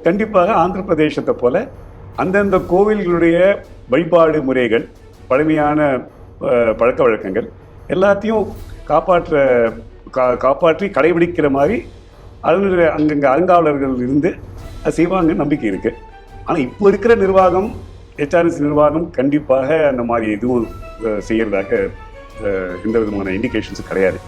கண்டிப்பாக ஆந்திர பிரதேசத்தை போல அந்தந்த கோவில்களுடைய வழிபாடு முறைகள், பழமையான பழக்க வழக்கங்கள் எல்லாத்தையும் காப்பாற்றி கடைபிடிக்கிற மாதிரி அங்கங்கே அறங்காவலர்கள் இருந்து அது செய்வாங்க நம்பிக்கை இருக்குது. ஆனால் இப்போ இருக்கிற நிர்வாகம், ஹெச்ஆர்என்சி நிர்வாகம் கண்டிப்பாக அந்த மாதிரி எதுவும் செய்கிறதாக எந்த விதமான இண்டிகேஷன்ஸும் கிடையாது.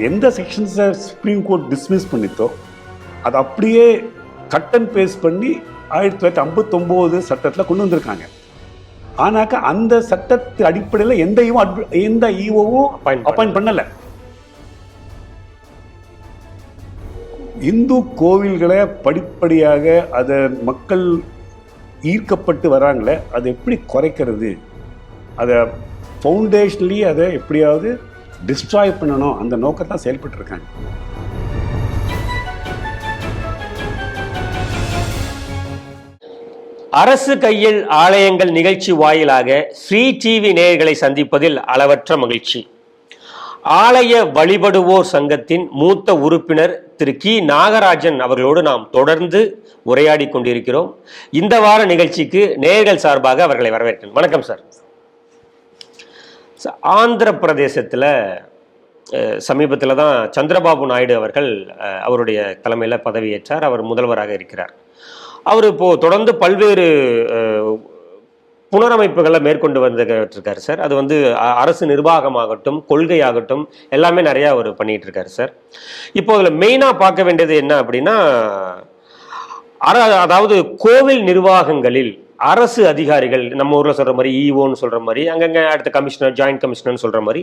எந்த செக்ஷன்ஸை சுப்ரீம் கோர்ட் டிஸ்மிஸ் பண்ணித்தோ அதை அப்படியே கட் அண்ட் பேஸ்ட் பண்ணி 1959 சட்டத்தில் கொண்டு வந்திருக்காங்க. ஆனாக்கா அந்த சட்டத்து அடிப்படையில் எந்த ஈஓவும் அப்பாயிண்ட் பண்ணலை. இந்து கோவில்களை படிப்படியாக அதை மக்கள் ஈர்க்கப்பட்டு வராங்களே, அதை எப்படி குறைக்கிறது, அதை ஃபவுண்டேஷனலி அதை எப்படியாவது டிஸ்ட்ராய் பண்ணணும், அந்த நோக்கத்தான் செயல்பட்டு இருக்காங்க. அரசு கையில் ஆலயங்கள் நிகழ்ச்சி வாயிலாக ஸ்ரீ டிவி நேயர்களை சந்திப்பதில் அளவற்ற மகிழ்ச்சி. ஆலய வழிபடுவோர் சங்கத்தின் மூத்த உறுப்பினர் திரு கி நாகராஜன் அவர்களோடு நாம் தொடர்ந்து உரையாடி கொண்டிருக்கிறோம். இந்த வார நிகழ்ச்சிக்கு நேயர்கள் சார்பாக அவர்களை வரவேற்கிறேன். வணக்கம் சார். ஆந்திர பிரதேசத்தில் சமீபத்தில் தான் சந்திரபாபு நாயுடு அவர்கள் அவருடைய தலைமையில் பதவியேற்றார். அவர் முதல்வராக இருக்கிறார். அவர் இப்போது தொடர்ந்து பல்வேறு புனரமைப்புகளை மேற்கொண்டு வந்துருக்காரு சார். அது வந்து அரசு நிர்வாகமாகட்டும், கொள்கையாகட்டும், எல்லாமே நிறையா அவர் பண்ணிகிட்டு இருக்காரு சார். இப்போ அதில் மெயினாக பார்க்க வேண்டியது என்ன அப்படின்னா, அதாவது கோவில் நிர்வாகங்களில் அரசு அதிகாரிகள், நம்ம ஊரில் சொல்கிற மாதிரி இஓன்னு சொல்கிற மாதிரி, அங்கங்கே அடுத்த கமிஷனர், ஜாயிண்ட் கமிஷனர்னு சொல்கிற மாதிரி,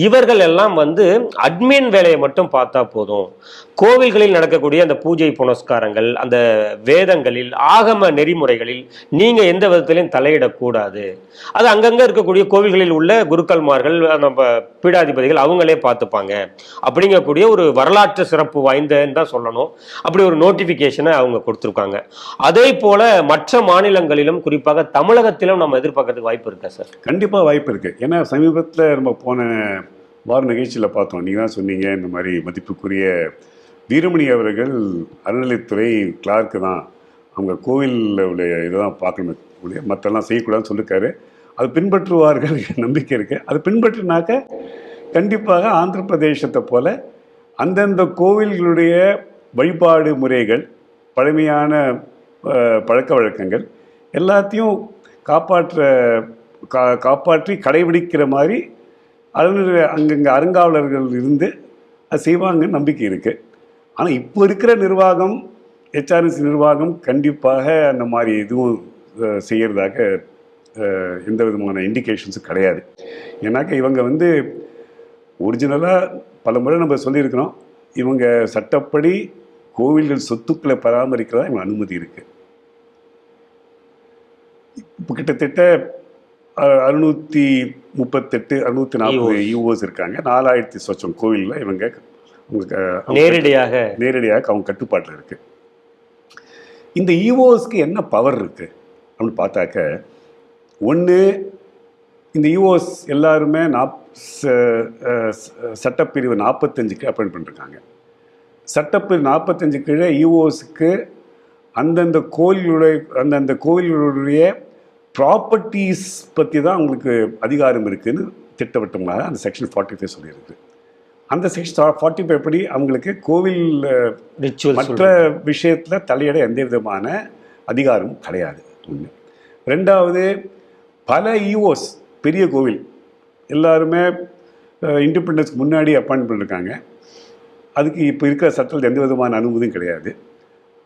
இவர்கள் எல்லாம் வந்து அட்மின் வேலையை மட்டும் பார்த்தா போதும். கோவில்களில் நடக்கக்கூடிய அந்த பூஜை புனஸ்காரங்கள், அந்த வேதங்களில், ஆகம நெறிமுறைகளில் நீங்கள் எந்த விதத்திலையும் தலையிடக்கூடாது. அது அங்கங்கே இருக்கக்கூடிய கோவில்களில் உள்ள குருக்கள்மார்கள், நம்ம பீடாதிபதிகள் அவங்களே பார்த்துப்பாங்க அப்படிங்கக்கூடிய ஒரு வரலாற்று சிறப்பு வாய்ந்தன்னு தான் சொல்லணும். அப்படி ஒரு நோட்டிஃபிகேஷனை அவங்க கொடுத்துருக்காங்க. அதே போல் மற்ற மாநிலங்களிலும், குறிப்பாக தமிழகத்திலும் நம்ம எதிர்பார்க்கறதுக்கு வாய்ப்பு இருக்கா சார்? கண்டிப்பாக வாய்ப்பு இருக்குது. ஏன்னா சமீபத்தில் நம்ம போன வார நிகழ்ச்சியில் பார்த்தோம், நீங்கள் தான் சொன்னீங்க, இந்த மாதிரி மதிப்புக்குரிய வீரமணி அவர்கள் அறநிலைத்துறை கிளார்க்கு தான், அவங்க கோவிலில் உள்ள இதெல்லாம் பார்க்கணும், மற்றெல்லாம் செய்யக்கூடாதுன்னு சொல்லியிருக்காரு. அது பின்பற்றுவார்கள் நம்பிக்கை இருக்குது. அது பின்பற்றினாக்க கண்டிப்பாக ஆந்திர பிரதேசத்தை போல் அந்தந்த கோவில்களுடைய வழிபாடு முறைகள், பழமையான பழக்க வழக்கங்கள் எல்லாத்தையும் காப்பாற்றி கடைபிடிக்கிற மாதிரி அங்கங்கே அறங்காவலர்கள் இருந்து அது செய்வாங்கன்னு நம்பிக்கை இருக்குது. ஆனால் இப்போ இருக்கிற நிர்வாகம், ஹெச்ஆர்என்சி நிர்வாகம் கண்டிப்பாக அந்த மாதிரி எதுவும் செய்கிறதாக எந்த விதமான இண்டிகேஷன்ஸும் கிடையாது. ஏன்னாக்க இவங்க வந்து ஒரிஜினலாக பல முறை நம்ம சொல்லியிருக்கிறோம், இவங்க சட்டப்படி கோவில்கள் சொத்துக்களை பராமரிக்கிறதா இவங்க அனுமதி இருக்குது. இப்போ கிட்டத்தட்ட 638 640 யூஓஸ் இருக்காங்க. 4000 சொச்சம் கோவிலில் இவங்க நேரடியாக அவங்க கட்டுப்பாட்டில் இருக்கு. இந்த ஈஓஸ்க்கு என்ன பவர் இருக்கு அப்படின்னு பார்த்தாக்க, ஒன்று, இந்த ஈஓஸ் எல்லாருமே சட்டப்பிரிவு 45க்கு அப்பாயிண்ட் பண்ணிருக்காங்க. சட்டப்பிரிவு 45 கீழே ஈஓஸுக்கு அந்தந்த கோயில்களுடைய ப்ராப்பர்ட்டிஸ் பற்றி தான் அவங்களுக்கு அதிகாரம் இருக்குதுன்னு திட்டவட்டமாக அந்த செக்ஷன் 45 சொல்லியிருக்கு. அந்த செக்ஷன் 45 படி அவங்களுக்கு கோவில் மற்ற விஷயத்தில் தலையிட எந்த விதமான அதிகாரமும் கிடையாது. ஒன்று. ரெண்டாவது, பல ஈஓஸ் பெரிய கோவில் எல்லாருமே இண்டிபெண்டன்ஸ்க்கு முன்னாடி அப்பாயிண்ட் பண்ணியிருக்காங்க. அதுக்கு இப்போ இருக்கிற சட்டத்தில் எந்த விதமான அனுமதியும் கிடையாது.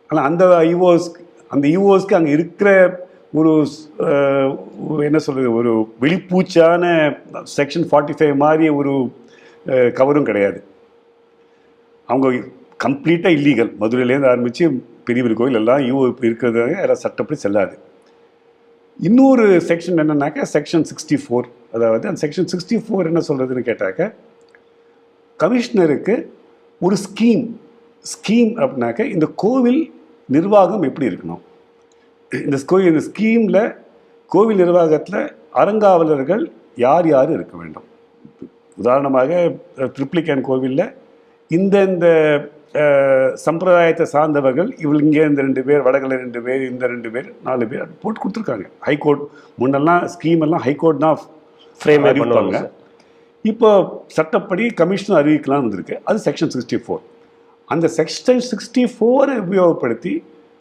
ஆனால் அந்த ஈஓஸ்க்கு அங்கே இருக்கிற ஒரு என்ன சொல்கிறது, ஒரு வெளிப்பூச்சான செக்ஷன் 45 மாதிரி ஒரு கவரும் கிடையாது. அவங்க கம்ப்ளீட்டாக இல்லீகல். மதுரையிலேருந்து ஆரம்பித்து பெரிய பெரிய கோயில் எல்லாம் ஈஓ இருக்கிறதுனால எல்லாம் சட்டப்படி செல்லாது. இன்னொரு செக்ஷன் என்னன்னாக்கா செக்ஷன் 64. அதாவது அந்த செக்ஷன் 64 என்ன சொல்கிறதுன்னு கேட்டாக்க, கமிஷனருக்கு ஒரு ஸ்கீம் அப்படின்னாக்க இந்த கோவில் நிர்வாகம் எப்படி இருக்கணும், இந்த ஸ்கீமில் கோவில் நிர்வாகத்தில் அறங்காவலர்கள் யார் இருக்க வேண்டும். உதாரணமாக ட்ரிப்ளிகேன் கோவிலில் இந்த சம்பிரதாயத்தை சார்ந்தவர்கள் இங்கே இந்த 2 பேர், வடகில் 2 பேர், இந்த 2 பேர், 4 பேர் போட்டு கொடுத்துருக்காங்க. ஹைகோர்ட் முன்னெல்லாம் ஸ்கீம் எல்லாம் ஹைகோர்ட் தான் ஃப்ரேம் அறிவிப்பாங்க. இப்போ சட்டப்படி கமிஷனர் அறிவிக்கலாம்னு வந்திருக்கு. அது செக்ஷன் 64. அந்த செக்ஷன் 64 உபயோகப்படுத்தி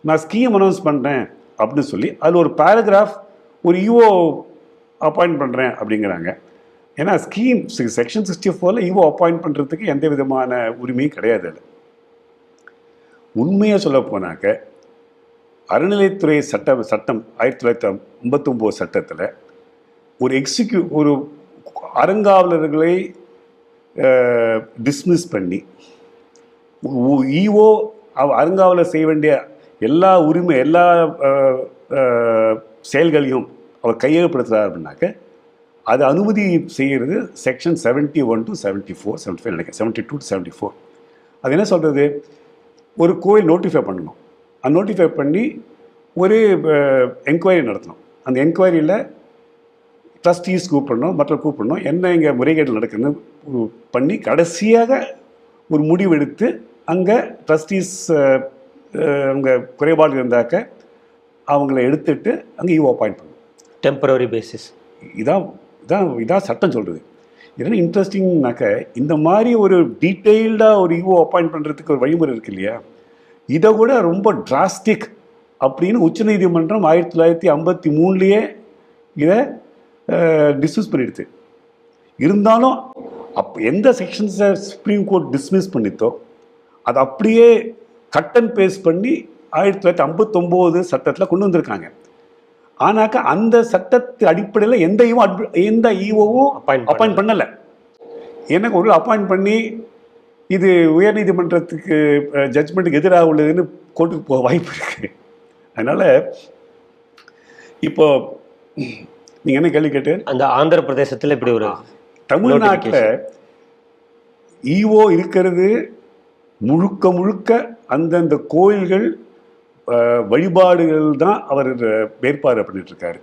நான் ஸ்கீம் அனௌன்ஸ் பண்ணுறேன் அப்படின்னு சொல்லி அதில் ஒரு பேராகிராஃப் ஒரு ஈஓ அப்பாயிண்ட் பண்ணுறேன் அப்படிங்கிறாங்க. ஏன்னா ஸ்கீம் செக்ஷன் 64 ஈஓ அப்பாயிண்ட் பண்ணுறதுக்கு எந்த விதமான உரிமையும் கிடையாது. அதில் உண்மையாக சொல்ல போனாக்க அறநிலைத்துறை சட்டம் 1959 சட்டத்தில் ஒரு அறங்காவலர்களை டிஸ்மிஸ் பண்ணி ஈஓ அறங்காவலர் செய்ய வேண்டிய எல்லா செயல்களையும் அவர் கையகப்படுத்துகிறார் அப்படின்னாக்க அது அனுமதி செய்கிறது செக்ஷன் 71 to 74, 75 நினைக்கிறேன், 72 to 74. அது என்ன சொல்கிறது, ஒரு கோயில் நோட்டிஃபை பண்ணணும். அந்த நோட்டிஃபை பண்ணி ஒரு என்கொயரி நடத்தணும். அந்த என்கொயரியில் ட்ரஸ்டீஸ் கூப்பிடணும், கூப்பிடணும், என்ன இங்கே முறைகேடு நடக்குதுன்னு பண்ணி கடைசியாக ஒரு முடிவு எடுத்து அங்கே ட்ரஸ்டீஸ் அங்கே குறைபாடு இருந்தாக்க அவங்கள எடுத்துட்டு அங்கே ஈஓ அப்பாயிண்ட் பண்ணணும். Temporary basis. இதான் சட்டம் சொல்கிறது. இதெல்லாம் இன்ட்ரெஸ்டிங்னாக்க இந்த மாதிரி ஒரு டீட்டெயில்டாக ஒரு ஈஓ அப்பாயிண்ட் பண்ணுறதுக்கு ஒரு வழிமுறை இருக்கு இல்லையா, இதை கூட ரொம்ப டிராஸ்டிக் அப்படின்னு உச்சநீதிமன்றம் 1953 இதை டிஸ்மிஸ் பண்ணிடுது. இருந்தாலும் எந்த செக்ஷன்ஸை சுப்ரீம் கோர்ட் டிஸ்மிஸ் பண்ணித்தோ அதை அப்படியே கட் அண்ட் பேஸ்ட் பண்ணி 1959 சட்டத்தில் கொண்டு வந்திருக்காங்க. ஆனாக்கா அந்த சட்டத்து அடிப்படையில் எந்த ஈஓவும் அப்பாயிண்ட் பண்ணலை. எனக்கு ஒரு அப்பாயிண்ட் பண்ணி இது உயர்நீதிமன்றத்துக்கு ஜட்ஜ்மெண்ட்டுக்கு எதிராக உள்ளதுன்னு கோர்ட்டுக்கு போக வாய்ப்பு இருக்கு. அதனால் இப்போ நீங்கள் என்ன கேள்வி கேட்டு அந்த ஆந்திர பிரதேசத்தில் இப்படி ஒரு தமிழ்நாட்டில் ஈஓ இருக்கிறது முழுக்க அந்தந்த கோயில்கள் வழிபாடுகள் தான் அவர் மேற்பார்வை பண்ணிட்டு இருக்காரு.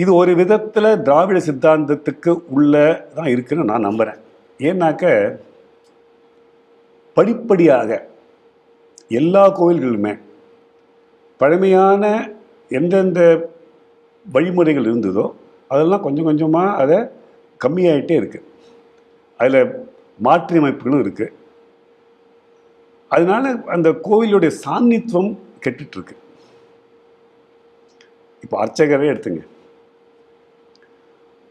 இது ஒரு விதத்தில் திராவிட சித்தாந்தத்துக்கு உள்ள தான் இருக்குன்னு நான் நம்புகிறேன். ஏன்னாக்க படிப்படியாக எல்லா கோயில்களுமே பழமையான எந்தெந்த வழிமுறைகள் இருந்ததோ அதெல்லாம் கொஞ்சம் கொஞ்சமாக அதை கம்மியாயிட்டே இருக்குது. அதில் மாற்றி அமைப்புகளும் இருக்குது. அதனால அந்த கோவிலுடைய சாநித்துவம் கெட்டுட்ருக்கு. இப்போ அர்ச்சகரே எடுத்துங்க,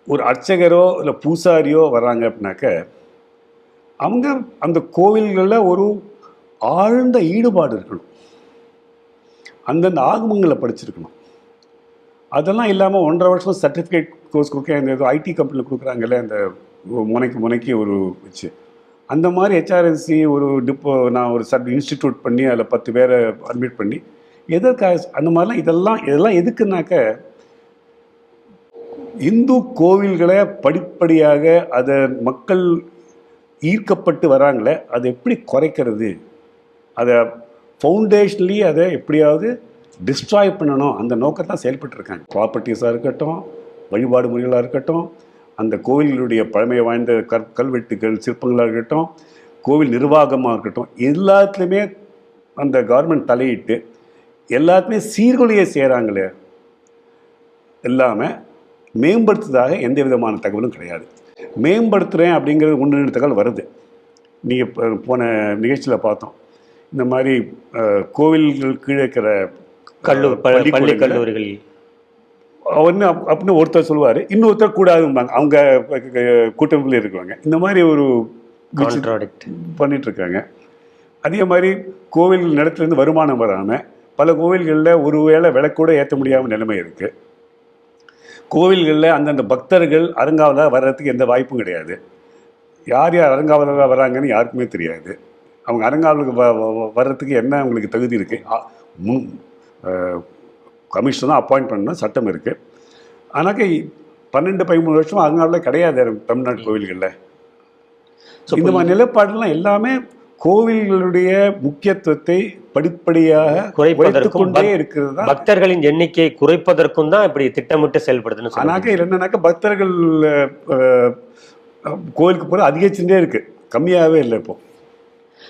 ஒரு அர்ச்சகரோ இல்லை பூசாரியோ வர்றாங்க அப்படின்னாக்க அவங்க அந்த கோவில்களில் ஒரு ஆழ்ந்த ஈடுபாடு இருக்கணும், அந்தந்த ஆகமங்களை படிச்சிருக்கணும். அதெல்லாம் இல்லாமல் 1.5 வருஷம் சர்டிஃபிகேட் கோர்ஸ் கொடுக்க இந்த ஏதோ ஐடி கம்பெனியில் கொடுக்குறாங்கல்ல, அந்த முனைக்கு ஒரு வச்சு அந்த மாதிரி ஹெச்ஆர்என்சி ஒரு நான் ஒரு இன்ஸ்டிடியூட் பண்ணி அதில் 10 பேரை அட்மிட் பண்ணி எதற்காக அந்த மாதிரிலாம் இதெல்லாம் எதுக்குன்னாக்க இந்து கோவில்களை படிப்படியாக அதை மக்கள் ஈர்க்கப்பட்டு வராங்களே அதை எப்படி குறைக்கிறது, அதை ஃபவுண்டேஷன்லி அதை எப்படியாவது டிஸ்ட்ராய் பண்ணணும், அந்த நோக்கத்தான் செயல்பட்டுருக்காங்க. ப்ராப்பர்ட்டிஸாக இருக்கட்டும், வழிபாடு முறைகளாக இருக்கட்டும், அந்த கோவில்களுடைய பழமை வாய்ந்த கல்வெட்டுகள் சிற்பங்களாக இருக்கட்டும், கோவில் நிர்வாகமாக இருக்கட்டும், எல்லாத்துலேயுமே அந்த கவர்மெண்ட் தலையிட்டு எல்லாத்துலேயுமே சீர்குலையை செய்கிறாங்களே, எல்லாமே மேம்படுத்துறதாக எந்த விதமான தகவலும் கிடையாது. மேம்படுத்துகிறேன் அப்படிங்கிறது 1-2 தகவல் வருது. நீங்கள் போன நிகழ்ச்சியில் பார்த்தோம், இந்த மாதிரி கோவில்கள் கீழே இருக்கிற பள்ளி கல்லூரிகள் ஒன்று அப்படின்னு ஒருத்தர் சொல்லுவார், இன்னொருத்தர் கூடாதும்பாங்க. அவங்க கூட்டமைப்பில் இருக்கிறவங்க இந்த மாதிரி ஒரு பண்ணிகிட்ருக்காங்க. அதே மாதிரி கோவில் நிலத்துலேருந்து வருமானம் வராமல் பல கோவில்களில் ஒரு வேளை விளக்கூட ஏற்ற முடியாமல் நிலைமை இருக்குது. கோவில்களில் அந்தந்த பக்தர்கள் அறங்காவலராக வர்றதுக்கு எந்த வாய்ப்பும் கிடையாது. யார் அறங்காவலராக வராங்கன்னு யாருக்குமே தெரியாது. அவங்க அறங்காவலுக்கு வர்றதுக்கு என்ன அவங்களுக்கு தகுதி இருக்குது, கமிஷனர் தான் அப்பாயிண்ட் பண்ணணும், சட்டம் இருக்குது. ஆனாக்க 12-13 வருஷம் அறங்காவலில் கிடையாது தமிழ்நாடு கோவில்களில். இந்த மாதிரி நிலைப்பாடுலாம் எல்லாமே கோவில்களுடைய முக்கியத்துவத்தை படிப்படியாக குறைப்பதற்கும் இருக்கிறது தான், பக்தர்களின் எண்ணிக்கையை குறைப்பதற்கும் தான் இப்படி திட்டமிட்டு செயல்படுதுன்னு. ஆனாக்க என்னன்னாக்க பக்தர்கள் கோவிலுக்கு போகிற அதிகரிச்சுட்டே இருக்கு, கம்மியாகவே இல்லை. இப்போ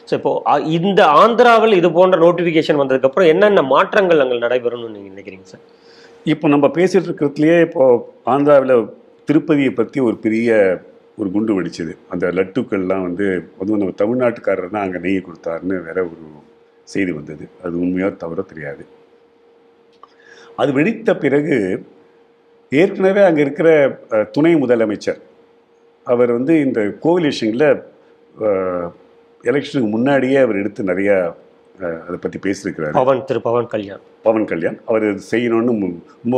ஸோ இப்போ இந்த ஆந்திராவில் இது போன்ற நோட்டிஃபிகேஷன் வந்ததுக்கப்புறம் என்னென்ன மாற்றங்கள் அங்கே நடைபெறும்னு நீங்கள் நினைக்கிறீங்க சார்? இப்போ நம்ம பேசிகிட்டு இருக்கிறதுலையே இப்போது ஆந்திராவில் திருப்பதியை பற்றி ஒரு பெரிய ஒரு குண்டு வெடிச்சது. அந்த லட்டுக்கள்லாம் வந்து நம்ம தமிழ்நாட்டுக்காரர் தான் அங்கே நெய் கொடுத்தாருன்னு வேற ஒரு செய்தி வந்தது. அது உண்மையாக தவிர தெரியாது. அது வெடித்த பிறகு ஏற்கனவே அங்கே இருக்கிற துணை முதலமைச்சர் அவர் வந்து இந்த கோவில் விஷயங்களில் எலெக்ஷனுக்கு முன்னாடியே அவர் எடுத்து நிறையா அதை பற்றி பேசியிருக்கிறார். பவன் கல்யாண் அவர் செய்யணும்னு ரொம்ப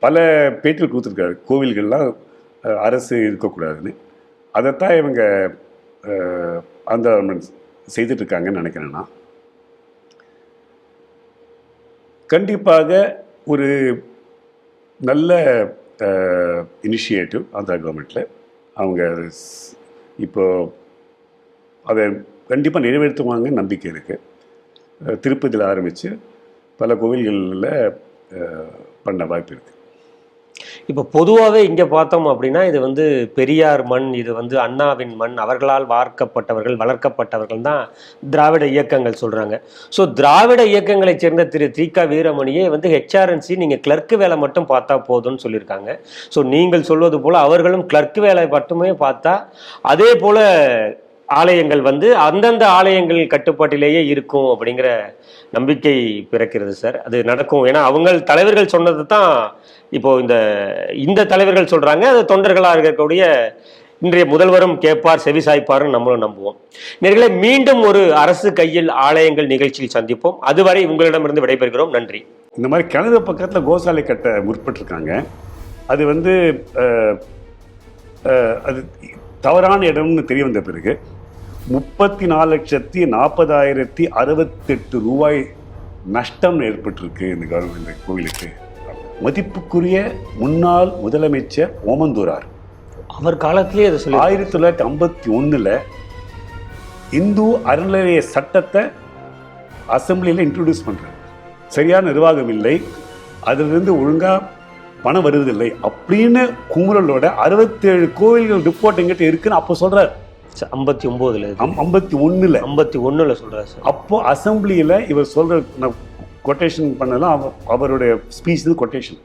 பல பேட்டிகள் கொடுத்துருக்காரு. கோவில்கள்லாம் அரசு இருக்கக்கூடாதுன்னு. அதைத்தான் இவங்க அந்த செய்துட்ருக்காங்கன்னு நினைக்கிறேன் நான். கண்டிப்பாக ஒரு நல்ல இனிஷியேட்டிவ் ஆந்திரா கவர்மெண்ட்டில். அவங்க இப்போ அதை கண்டிப்பாக நிறைவேற்றுவாங்கன்னு நம்பிக்கை இருக்குது. திருப்பதியில் ஆரம்பித்து பல கோவில்களில் பண்ண வாய்ப்பு இருக்குது. இப்போ பொதுவாகவே இங்கே பார்த்தோம் அப்படின்னா இது வந்து பெரியார் மண், இது வந்து அண்ணாவின் மண், அவர்களால் வார்க்கப்பட்டவர்கள் வளர்க்கப்பட்டவர்கள் தான் திராவிட இயக்கங்கள் சொல்கிறாங்க. ஸோ திராவிட இயக்கங்களை சேர்ந்த திரு தி.க. வீரமணியே வந்து ஹெச்ஆர்என்சி நீங்கள் கிளர்க்கு வேலை மட்டும் பார்த்தா போதும்னு சொல்லியிருக்காங்க. ஸோ நீங்கள் சொல்வது போல் அவர்களும் கிளர்க்கு வேலை மட்டுமே பார்த்தா அதே போல் ஆலயங்கள் வந்து அந்தந்த ஆலயங்கள் கட்டுப்பாட்டிலேயே இருக்கும் அப்படிங்கிற நம்பிக்கை பிறக்கிறது சார். அது நடக்கும். ஏன்னா அவங்க தலைவர்கள் சொன்னது தான் இப்போ இந்த தலைவர்கள் சொல்றாங்க. அது தொண்டர்களாக இருக்கக்கூடிய இன்றைய முதல்வரும் கேட்பார், செவிசாய்ப்பாருன்னு நம்மளும் நம்புவோம். நேர்களே, மீண்டும் ஒரு அரசு கையில் ஆலயங்கள் நிகழ்ச்சியில் சந்திப்போம். அதுவரை உங்களிடமிருந்து விடைபெறுகிறோம். நன்றி. இந்த மாதிரி கிணறு பக்கத்தில் கோசாலை கட்ட முற்பட்டிருக்காங்க. அது வந்து அது தவறான இடம்னு தெரிய வந்த பிறகு 34,40,068 ரூபாய் நஷ்டம் ஏற்பட்டிருக்கு இந்த கவர்மெண்ட் கோவிலுக்கு. மதிப்புக்குரிய முன்னாள் முதலமைச்சர் ஓமந்தூரார் அவர் காலத்திலே 1951 இந்து அறநிலைய சட்டத்தை அசம்பிளியில் இன்ட்ரோடியூஸ் பண்ணுறாரு. சரியான நிர்வாகம் இல்லை, அதிலிருந்து ஒழுங்காக பணம் வருவதில்லை அப்படின்னு குமுறலோட 67 கோவில்கள் ரிப்போர்ட் எங்கிட்ட இருக்குன்னு அப்போ சொல்றாரு. 51 சொல்றாரு சார். அப்போ அசம்பிளியில் இவர் சொல்ற கொட்டேஷன் பண்ணலாம் அவருடைய ஸ்பீச் கொட்டேஷன்.